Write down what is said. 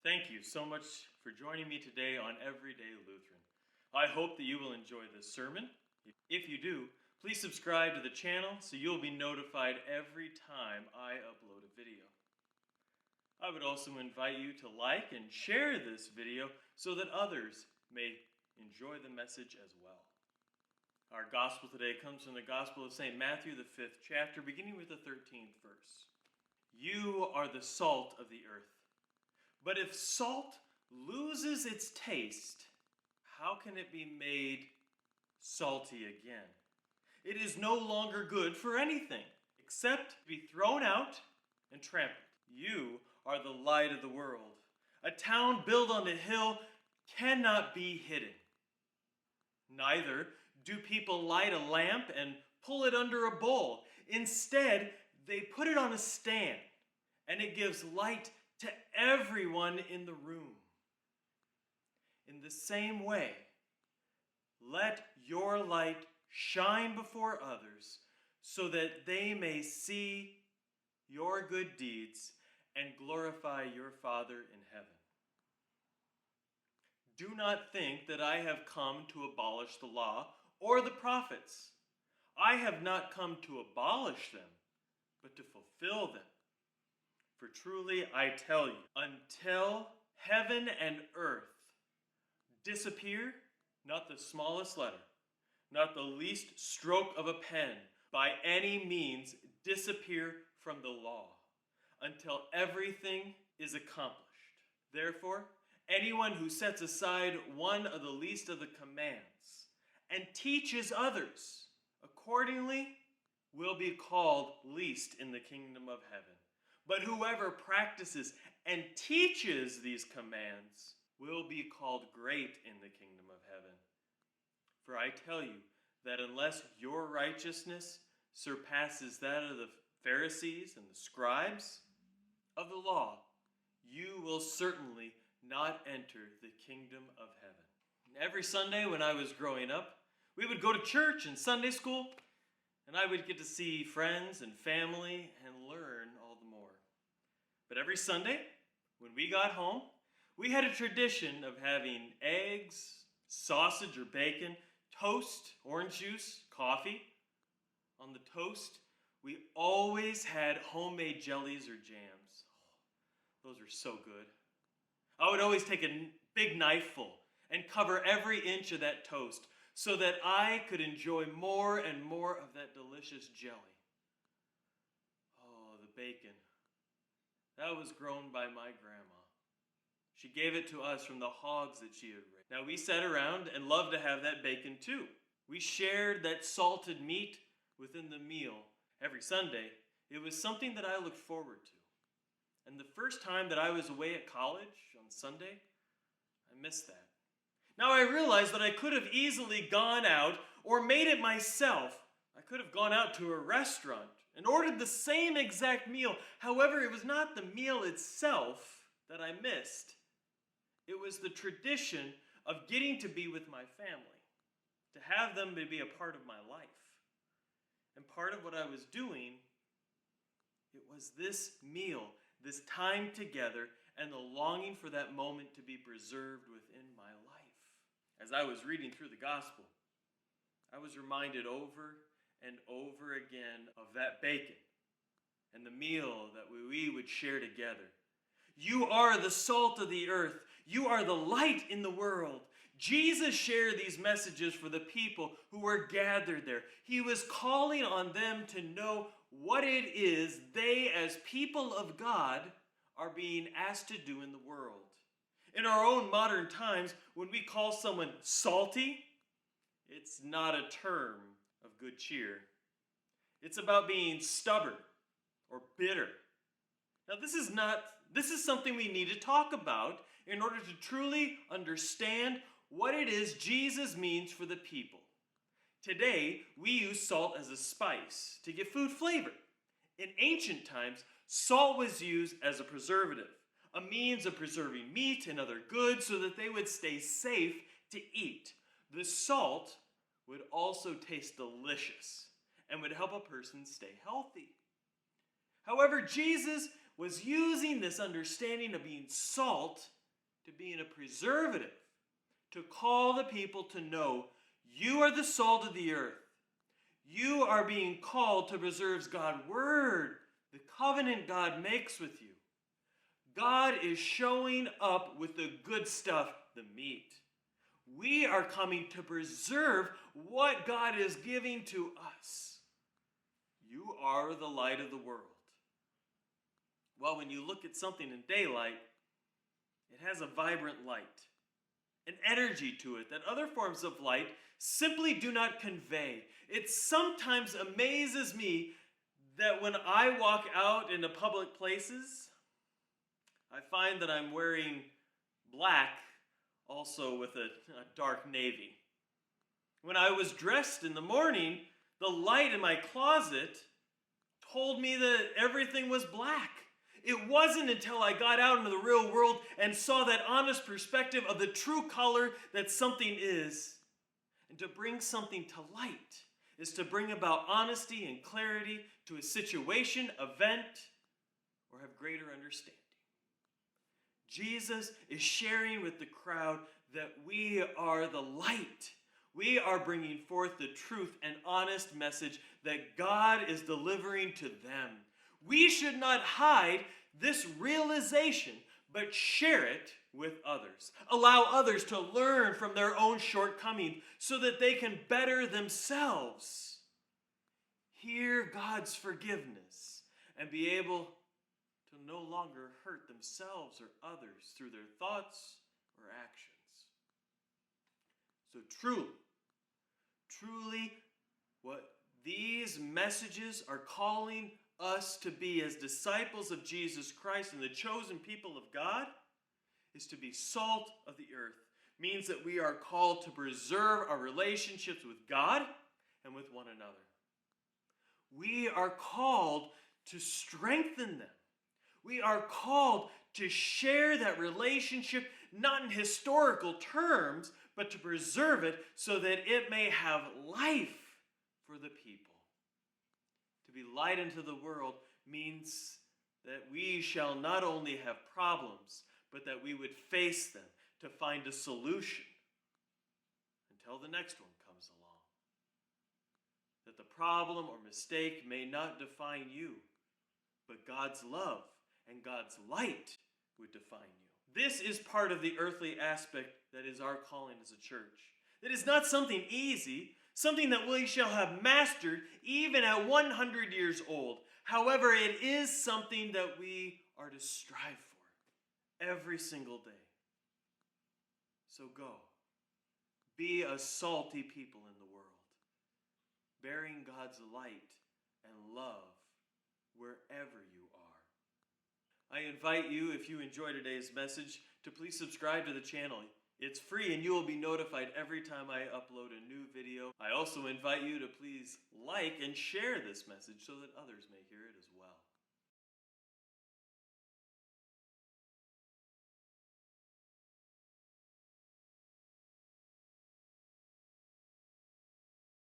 Thank you so much for joining me today on Everyday-Lutheran. I hope that you will enjoy this sermon. If you do, please subscribe to the channel so you'll be notified every time I upload a video. I would also invite you to like and share this video so that others may enjoy the message as well. Our gospel today comes from the Gospel of St. Matthew, the 5th chapter, beginning with the 13th verse. You are the salt of the earth. But if salt loses its taste, how can it be made salty again? It is no longer good for anything except to be thrown out and trampled. You are the light of the world. A town built on a hill cannot be hidden. Neither do people light a lamp and pull it under a bowl. Instead, they put it on a stand, and it gives light to everyone in the room. In the same way, let your light shine before others so that they may see your good deeds and glorify your Father in heaven. Do not think that I have come to abolish the law or the prophets. I have not come to abolish them, but to fulfill them. For truly I tell you, until heaven and earth disappear, not the smallest letter, not the least stroke of a pen, by any means disappear from the law, until everything is accomplished. Therefore, anyone who sets aside one of the least of the commands and teaches others accordingly will be called least in the kingdom of heaven. But whoever practices and teaches these commands will be called great in the kingdom of heaven. For I tell you that unless your righteousness surpasses that of the Pharisees and the scribes of the law, you will certainly not enter the kingdom of heaven. And every Sunday when I was growing up, we would go to church and Sunday school, and I would get to see friends and family and learn all the more. But every Sunday, when we got home, we had a tradition of having eggs, sausage or bacon, toast, orange juice, coffee. On the toast, we always had homemade jellies or jams. Oh, those are so good. I would always take a big knifeful and cover every inch of that toast so that I could enjoy more and more of that delicious jelly. Oh, the bacon. That was grown by my grandma. She gave it to us from the hogs that she had raised. Now we sat around and loved to have that bacon too. We shared that salted meat within the meal. Every Sunday, it was something that I looked forward to. And the first time that I was away at college on Sunday, I missed that. Now I realized that I could have easily gone out or made it myself. I could have gone out to a restaurant and ordered the same exact meal. However, it was not the meal itself that I missed. It was the tradition of getting to be with my family, to have them to be a part of my life. And part of what I was doing, it was this meal, this time together, and the longing for that moment to be preserved within my life. As I was reading through the gospel, I was reminded over and over again of that bacon and the meal that we would share together. You are the salt of the earth. You are the light in the world. Jesus shared these messages for the people who were gathered there. He was calling on them to know what it is they, as people of God, are being asked to do in the world. In our own modern times, when we call someone salty, it's not a term of good cheer. It's about being stubborn or bitter. Now this is something we need to talk about in order to truly understand what it is Jesus means for the people. Today, we use salt as a spice to give food flavor. In ancient times, salt was used as a preservative, a means of preserving meat and other goods so that they would stay safe to eat. The salt would also taste delicious and would help a person stay healthy. However, Jesus was using this understanding of being salt to being a preservative, to call the people to know you are the salt of the earth. You are being called to preserve God's word, the covenant God makes with you. God is showing up with the good stuff, the meat. We are coming to preserve what God is giving to us. You are the light of the world. Well, when you look at something in daylight, it has a vibrant light, an energy to it that other forms of light simply do not convey. It sometimes amazes me that when I walk out into public places, I find that I'm wearing black, also with a dark navy. When I was dressed in the morning, the light in my closet told me that everything was black. It wasn't until I got out into the real world and saw that honest perspective of the true color that something is. And to bring something to light is to bring about honesty and clarity to a situation, event, or have greater understanding. Jesus is sharing with the crowd that we are the light. We are bringing forth the truth and honest message that God is delivering to them. We should not hide this realization, but share it with others. Allow others to learn from their own shortcomings so that they can better themselves. Hear God's forgiveness and be able to no longer hurt themselves or others through their thoughts or actions. So truly, what these messages are calling us to be as disciples of Jesus Christ and the chosen people of God is to be salt of the earth. Means that we are called to preserve our relationships with God and with one another. We are called to strengthen them. We are called to share that relationship, not in historical terms, but to preserve it so that it may have life for the people. To be light into the world means that we shall not only have problems, but that we would face them to find a solution until the next one comes along. That the problem or mistake may not define you, but God's love and God's light would define you. This is part of the earthly aspect that is our calling as a church. It is not something easy, something that we shall have mastered even at 100 years old. However, it is something that we are to strive for every single day. So go. Be a salty people in the world, bearing God's light and love wherever you are. I invite you, if you enjoy today's message, to please subscribe to the channel. It's free and you will be notified every time I upload a new video. I also invite you to please like and share this message so that others may hear it as well.